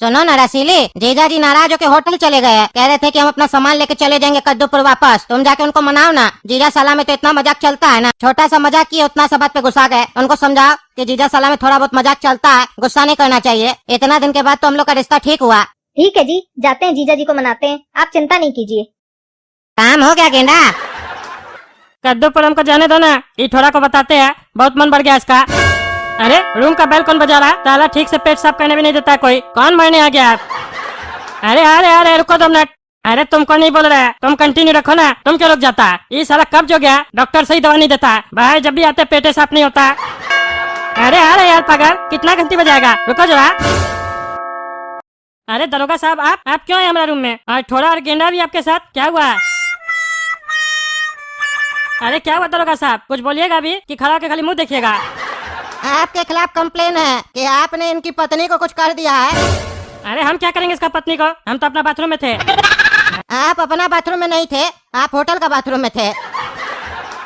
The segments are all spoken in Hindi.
सुनो ना रसीली, जीजा जी नाराज होकर होटल चले गए। कह रहे थे कि हम अपना सामान लेके चले जाएंगे कद्दूपुर वापस। तुम जाके उनको मनाओ ना। जीजा साला में तो इतना मजाक चलता है ना, छोटा सा मजाक किए उतना सा बात पे गुस्सा गए। उनको समझाओ कि जीजा साला में थोड़ा बहुत मजाक चलता है, गुस्सा नहीं करना चाहिए। इतना दिन के बाद तो हम लोग का रिश्ता ठीक हुआ। ठीक है जी, जाते हैं जीजा जी को मनाते हैं, आप चिंता नहीं कीजिए। काम हो गया गेंडा? कद्दूपुर हमको जाने दो ना, ये थोड़ा को बताते हैं, बहुत मन बढ़ गया इसका। अरे रूम का बेल कौन बजा रहा है? ताला ठीक से पेट साफ करने भी नहीं देता है कोई। कौन मरने आ गया आप? अरे अरे अरे रुको 2 मिनट। अरे तुमको नहीं बोल रहे, तुम कंटिन्यू रखो ना। तुम क्यों रुक जाता है? ये सारा कब्ज हो गया, डॉक्टर सही दवा नहीं देता भाई। जब भी आते पेटे साफ नहीं होता। अरे अरे यार पागल, कितना घंटी बजाएगा? रुको जरा। अरे दरोगा साहब, आप क्यों है हमारे रूम में? और थोड़ा और गेंडा भी आपके साथ, क्या हुआ? अरे क्या हुआ दरोगा साहब? कुछ बोलिएगा भी कि खड़ा होकर खाली मुंह देखिएगा? आपके खिलाफ कंप्लेन है कि आपने इनकी पत्नी को कुछ कर दिया है। अरे हम क्या करेंगे इसका पत्नी को? हम तो अपना बाथरूम में थे। आप अपना बाथरूम में नहीं थे, आप होटल का बाथरूम में थे।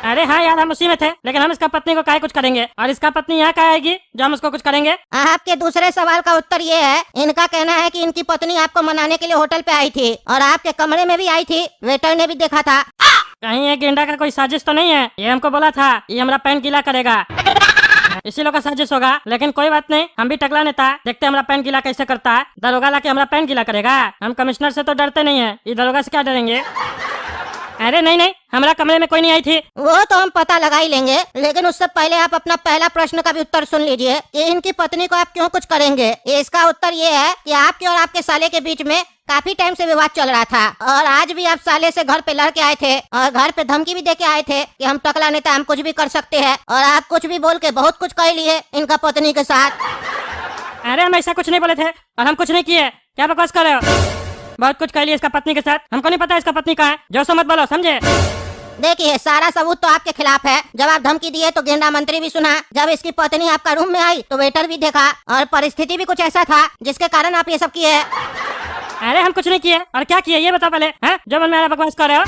अरे हाँ यार, हम उसी में थे, लेकिन हम इसका पत्नी को काहे कुछ करेंगे? और इसका पत्नी यहाँ का आएगी जो हम उसको कुछ करेंगे? आपके दूसरे सवाल का उत्तर ये है, इनका कहना है कि इनकी पत्नी आपको मनाने के लिए होटल पे आई थी और आपके कमरे में भी आई थी, वेटर ने भी देखा था। कहीं ये गेंडा का कोई साजिश तो नहीं है? ये हमको बोला था ये हमारा पैंट गीला करेगा, इसी लोग का साजिश होगा। लेकिन कोई बात नहीं, हम भी टकला नेता, देखते हमारा पैंट गीला कैसे करता है। दरोगा लाके हमारा पैंट गीला करेगा? हम कमिश्नर से तो डरते नहीं है, ये दरोगा से क्या डरेंगे? अरे नहीं नहीं, हमारा कमरे में कोई नहीं आई थी। वो तो हम पता लगा ही लेंगे, लेकिन उससे पहले आप अपना पहला प्रश्न का भी उत्तर सुन लीजिए कि इनकी पत्नी को आप क्यों कुछ करेंगे। इसका उत्तर ये है कि आपके और आपके साले के बीच में काफी टाइम से विवाद चल रहा था और आज भी आप साले से घर पे लड़ के आए थे और घर पे धमकी भी दे के आए थे कि हम टकला नेता, हम कुछ भी कर सकते हैं। और आप कुछ भी बोल के बहुत कुछ कर लिए इनका पत्नी के साथ। अरे हम ऐसा कुछ नहीं बोले थे और हम कुछ नहीं किए, क्या बकवास कर रहे हो? बहुत कुछ कह लिया इसका पत्नी के साथ, हमको नहीं पता इसका पत्नी कहाँ है। जो सो मत बोलो, समझे? देखिए सारा सबूत तो आपके खिलाफ है। जब आप धमकी दिए तो गेंडा मंत्री भी सुना, जब इसकी पत्नी आपका रूम में आई तो वेटर भी देखा और परिस्थिति भी कुछ ऐसा था जिसके कारण आप ये सब किए। अरे हम कुछ नहीं किए, और क्या किए ये बताओ पहले। हैं जो मन में आ रहा बकवास कर रहे हो?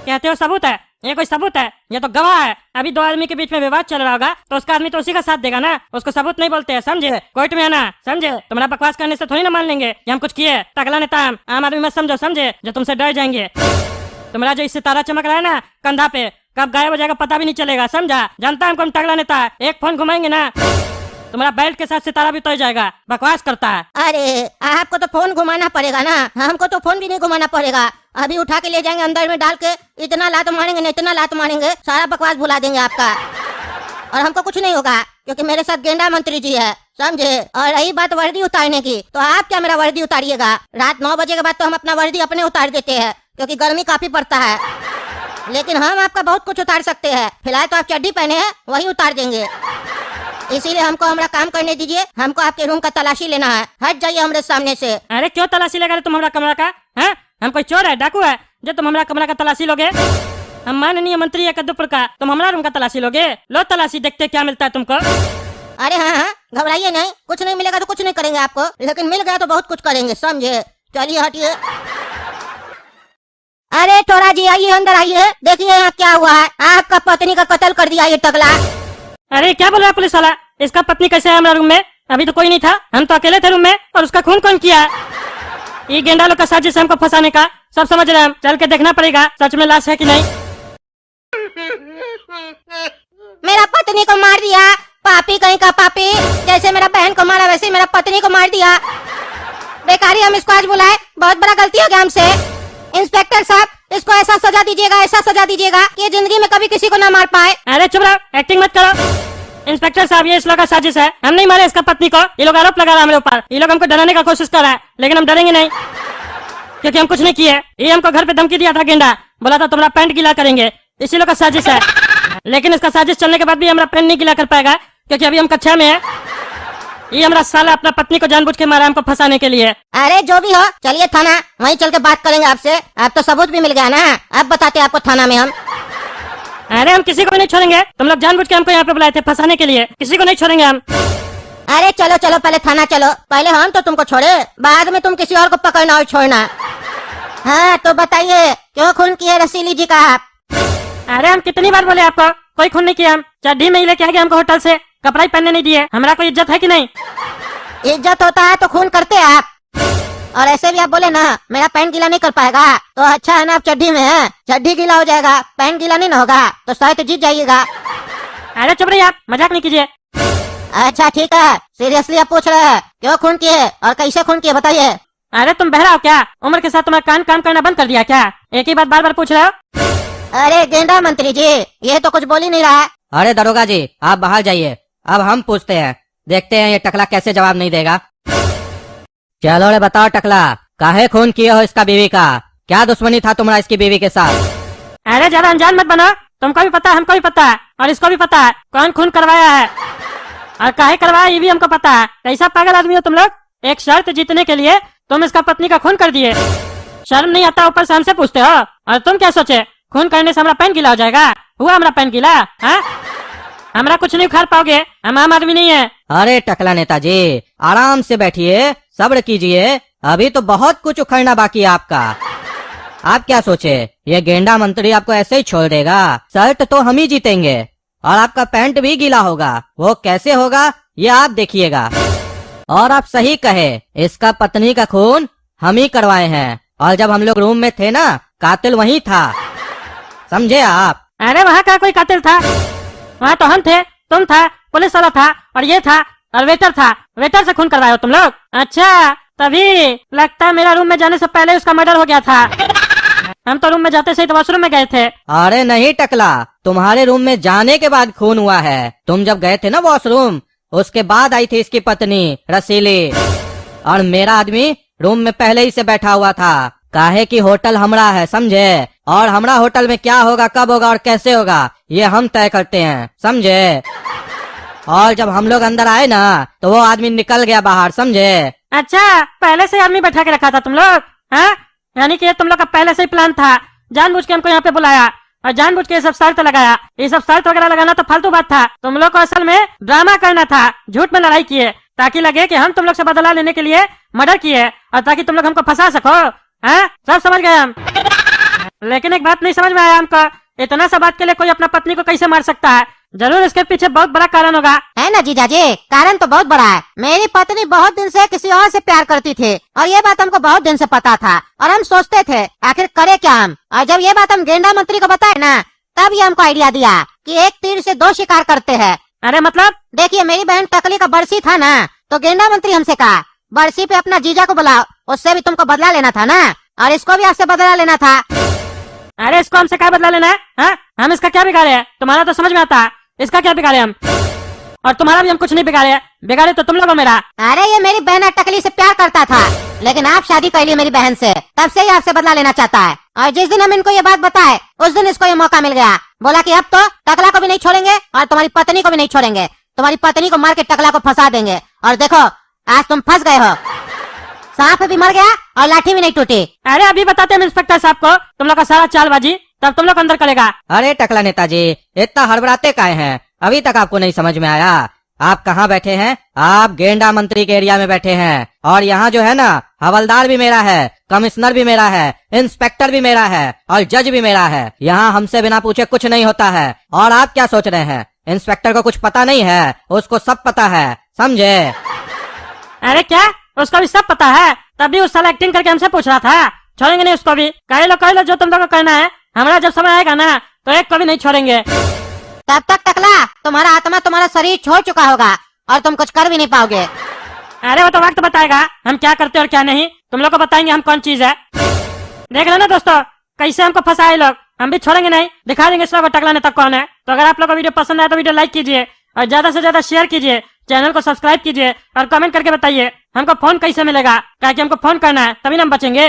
कहते हो सबूत है, ये कोई सबूत है? ये तो गवाह है। अभी 2 आदमी के बीच में विवाद चल रहा होगा तो उसका आदमी तो उसी का साथ देगा ना, उसको सबूत नहीं बोलते हैं, समझे? कोर्ट में आना, समझे? तुम्हारा बकवास करने से थोड़ी ना मान लेंगे कि हम कुछ किए। टकला नेता आम आदमी मत समझो, समझे? जो तुमसे डर जाएंगे। तुम्हारा जो इससे तारा चमक रहा है ना कंधा पे, कब गायब हो जाएगा पता भी नहीं चलेगा, समझा? जानता है हमको हम टकला नेता है, एक फोन घुमाएंगे ना तुम्हारा बेल्ट के साथ सितारा भी उतर जाएगा। बकवास करता है। अरे आपको तो फोन घुमाना पड़ेगा ना, हमको तो फोन भी नहीं घुमाना पड़ेगा। अभी उठा के ले जाएंगे, अंदर में डाल के इतना लात मारेंगे ना, इतना लात मारेंगे, सारा बकवास भुला देंगे आपका। और हमको कुछ नहीं होगा क्योंकि मेरे साथ गेंडा मंत्री जी है, समझे? और रही बात वर्दी उतारने की, तो आप क्या मेरा वर्दी उतारिएगा? रात 9 बजे के बाद तो हम अपना वर्दी अपने उतार देते हैं क्योंकि गर्मी काफी पड़ता है, लेकिन हम आपका बहुत कुछ उतार सकते हैं। फिलहाल तो आप चड्डी पहने हैं, वही उतार देंगे। इसीलिए हमको हमारा काम करने दीजिए, हमको आपके रूम का तलाशी लेना है। हट जाइए हमारे सामने से। अरे क्यों तलाशी लेगा तुम हमारा कमरा का? हैं? हम कोई चोर है, डाकू है जो तुम हमारा कमरा का तलाशी लोगे? हम माननीय मंत्री है कद्दूपुर का, तुम हमारा रूम का तलाशी लोगे? लो तलाशी, देखते क्या मिलता है तुमको। अरे हाँ, घबराइए नहीं, कुछ नहीं मिलेगा तो कुछ नहीं करेंगे आपको, लेकिन मिल गया तो बहुत कुछ करेंगे, समझे? चलिए हटिए। अरे थोड़ा जी आइए, अंदर आइए, देखिए यहाँ क्या हुआ है। आपका पत्नी का कत्ल कर दिया ये टकला। अरे क्या बोल रहा है पुलिस वाला? इसका पत्नी कैसे है हमारा रूम में? अभी तो कोई नहीं था, हम तो अकेले थे रूम में, और उसका खून कौन किया? ये गेंडा लोग का साजिश है हमको फंसाने का, सब समझ रहे हैं हम। चल के देखना पड़ेगा सच में लाश है कि नहीं। मेरा पत्नी को मार दिया, पापी कहीं का पापी। जैसे मेरा बहन को मारा वैसे मेरा पत्नी को मार दिया। बेकारी हम इसको आज बुलाए, बहुत बड़ा गलती हो गया हमसे। इंस्पेक्टर साहब, इसको ऐसा सजा दीजिएगा, ऐसा सजा दीजिएगा कि ये जिंदगी में कभी किसी को ना मार पाए। अरे चुप रहो, एक्टिंग मत करो। इंस्पेक्टर साहब, ये इस लोग का साजिश है, हम नहीं मारे इसका पत्नी को। ये लोग आरोप लगा रहा है हमारे ऊपर, ये लोग हमको डराने का कोशिश कर रहा है, लेकिन हम डरेंगे नहीं क्योंकि हम कुछ नहीं किए। ये हमको घर पे धमकी दिया था गेंडा, बोला था तुम्हारा पैंट गीला करेंगे, इसी लोग का साजिश है। लेकिन इसका साजिश चलने के बाद भी हमारा पैंट नहीं गीला कर पाएगा क्योंकि अभी हम कक्षा में है। ये हमारा साला अपना पत्नी को जानबूझ के मारा हमको फंसाने के लिए। अरे जो भी हो, चलिए थाना, वहीं चल के बात करेंगे आपसे। आप तो सबूत भी मिल गया ना, अब बताते आपको थाना में हम। अरे हम किसी को नहीं छोड़ेंगे, तुम लोग जानबूझ के हमको यहाँ पे बुलाए थे फंसाने के लिए, किसी को नहीं छोड़ेंगे हम। अरे चलो चलो, पहले थाना चलो, पहले हम तो तुमको छोड़े, बाद में तुम किसी और को पकड़ना और छोड़ना। हाँ तो बताइए, क्यों खून किए रसीली जी का आप? अरे हम कितनी बार बोले आपको, कोई खून नहीं किया। हम चड्डी में ही लेके आ गए हमको होटल से, कपड़ा ही पहनने नहीं दिए। हमारा कोई इज्जत है कि नहीं? इज्जत होता है तो खून करते आप। और ऐसे भी आप बोले ना मेरा पैंट गीला नहीं कर पाएगा, तो अच्छा है ना आप चड्डी में हैं, चड्डी गीला हो जाएगा, पैंट गीला नहीं ना होगा, तो शायद तो जीत जाइएगा। अरे चुप रहिए, आप मजाक नहीं कीजिए। अच्छा ठीक है, सीरियसली आप पूछ रहे हैं क्यों खून किए और कैसे खून किए बताइए। अरे तुम बहरा हो क्या? उम्र के साथ तुम्हारा कान काम करना बंद कर दिया क्या? एक ही बात बार बार पूछ रहे हो। अरे गेंडा मंत्री जी, ये तो कुछ बोल ही नहीं रहा है। अरे दरोगा जी, आप बाहर जाइए, अब हम पूछते हैं, देखते हैं ये टकला कैसे जवाब नहीं देगा। चलो रे बताओ टकला, काहे खून किए हो इसका बीवी का? क्या दुश्मनी था तुम्हारा इसकी बीवी के साथ? अरे ज्यादा अनजान मत बनो, तुमको भी पता है, हमको भी पता है, और इसको भी पता है कौन खून करवाया है और काहे करवाया ये भी हमको पता है। कैसा पागल आदमी हो तुम लोग? एक शर्त जीतने के लिए तुम इसका पत्नी का खून कर दिए। शर्म नहीं आता, ऊपर से हमसे पूछते हो। और तुम क्या सोचे खून करने से हमारा पैन गीला हो जाएगा? हुआ हमारा पैन गीला? हाँ, हमारा कुछ नहीं उखाड़ पाओगे, हम आम आदमी नहीं है। अरे टकला नेताजी, आराम से बैठिए, सब्र कीजिए, अभी तो बहुत कुछ उखड़ना बाकी है आपका। आप क्या सोचे ये गेंडा मंत्री आपको ऐसे ही छोड़ देगा? शर्ट तो हम ही जीतेंगे और आपका पैंट भी गीला होगा। वो कैसे होगा ये आप देखिएगा। और आप सही कहे, इसका पत्नी का खून हम ही करवाए हैं, और जब हम लोग रूम में थे ना, कातिल वही था, समझे आप? अरे वहाँ का कोई कातिल था? वहाँ तो हम थे, तुम था, पुलिस वाला था, और ये था, और वेटर था। वेटर से खून करवाए हो तुम लोग? अच्छा, तभी लगता है मेरा रूम में जाने से पहले उसका मर्डर हो गया था। हम तो रूम में जाते से ही तो वॉशरूम में गए थे। अरे नहीं टकला, तुम्हारे रूम में जाने के बाद खून हुआ है। तुम जब गए थे ना वॉशरूम, उसके बाद आई थी इसकी पत्नी रसीली, और मेरा आदमी रूम में पहले ही से बैठा हुआ था। काहे कि होटल हमरा है, समझे? और हमरा होटल में क्या होगा, कब होगा और कैसे होगा, ये हम तय करते हैं, समझे? और जब हम लोग अंदर आए ना, तो वो आदमी निकल गया बाहर, समझे? अच्छा, पहले से आदमी बैठा के रखा था तुम लोग? हाँ, यानी कि ये तुम लोग का पहले से ही प्लान था, जानबूझ के हमको यहाँ पे बुलाया और जानबूझ के ये सब शर्त लगाया। ये सब शर्त वगैरह लगाना तो फालतू बात था। तुम लोग को असल में ड्रामा करना था, झूठ में लड़ाई किए, ताकि लगे कि हम तुम लोग से बदला लेने के लिए मर्डर किए, और ताकि तुम लोग हमको फंसा सको। हाँ, सब समझ गए हम। लेकिन एक बात नहीं समझ में आया हमको, इतना सा बात के लिए कोई अपना पत्नी को कैसे मार सकता है? जरूर इसके पीछे बहुत बड़ा कारण होगा। है ना जीजा जी, कारण तो बहुत बड़ा है। मेरी पत्नी बहुत दिन से किसी और से प्यार करती थी, और ये बात हमको बहुत दिन से पता था, और हम सोचते थे आखिर करे क्या हम। और जब ये बात हम गेंडा मंत्री को बताए ना, तब ये हमको आइडिया दिया कि एक तीर से दो शिकार करते हैं। अरे मतलब? देखिए, मेरी बहन टकली का बरसी था ना, तो गेंडा मंत्री हमसे कहा बरसी पे अपना जीजा को बुलाओ, उससे भी तुमको बदला लेना था ना, और इसको भी आपसे बदला लेना था। अरे इसको हमसे क्या बदला लेना है? हाँ? हम इसका क्या बिगाड़े हैं? तुम्हारा तो समझ में आता है, इसका क्या बिगाड़े हम? और तुम्हारा भी हम कुछ नहीं बिगाड़े, बिगाड़े तो तुम लोग हो मेरा। अरे ये मेरी बहन टकली से प्यार करता था, लेकिन आप शादी कर ली मेरी बहन से, तब से ही आपसे बदला लेना चाहता है। और जिस दिन हम इनको ये बात बताए, उस दिन इसको ये मौका मिल गया। बोला कि अब तो टकला को भी नहीं छोड़ेंगे और तुम्हारी पत्नी को भी नहीं छोड़ेंगे, तुम्हारी पत्नी को मार के टकला को फंसा देंगे। और देखो, आज तुम फंस गए हो, सांप भी मर गया और लाठी भी नहीं टूटी। अरे अभी बताते हैं इंस्पेक्टर साहब को तुम लोग का सारा चालबाजी, तब तुम लोग अंदर करेगा। अरे टकला नेताजी, इतना हड़बड़ाते काहे हैं? अभी तक आपको नहीं समझ में आया? आप कहाँ बैठे हैं? आप गेंडा मंत्री के एरिया में बैठे हैं, और यहाँ जो है ना, हवलदार भी मेरा है, कमिश्नर भी मेरा है, इंस्पेक्टर भी मेरा है, और जज भी मेरा है। यहाँ हमसे बिना पूछे कुछ नहीं होता है। और आप क्या सोच रहे हैं, इंस्पेक्टर को कुछ पता नहीं है? उसको सब पता है, समझे? अरे क्या, उसको भी सब पता है? तभी उस साल एक्टिंग करके हमसे पूछ रहा था। छोड़ेंगे नहीं उसको भी, कह लो जो तुम लोग को करना है। हमारा जब समय आएगा ना, तो एक को भी नहीं छोड़ेंगे। तब तक टकला तुम्हारा आत्मा तुम्हारा शरीर छोड़ चुका होगा, और तुम कुछ कर भी नहीं पाओगे। अरे वो तो वक्त बताएगा हम क्या करते और क्या नहीं। तुम लोग को बताएंगे हम कौन चीज है। देख लेना दोस्तों, कैसे हमको फंसाए लोग। हम भी छोड़ेंगे नहीं, दिखा देंगे इस लोग को टकला नेता कौन है। तो अगर आप लोग को वीडियो पसंद आए तो वीडियो लाइक कीजिए, और ज्यादा से ज्यादा शेयर कीजिए, चैनल को सब्सक्राइब कीजिए, और कमेंट करके बताइए हमको फोन कैसे मिलेगा, ताकि हमको फोन करना है, तभी ना हम बचेंगे।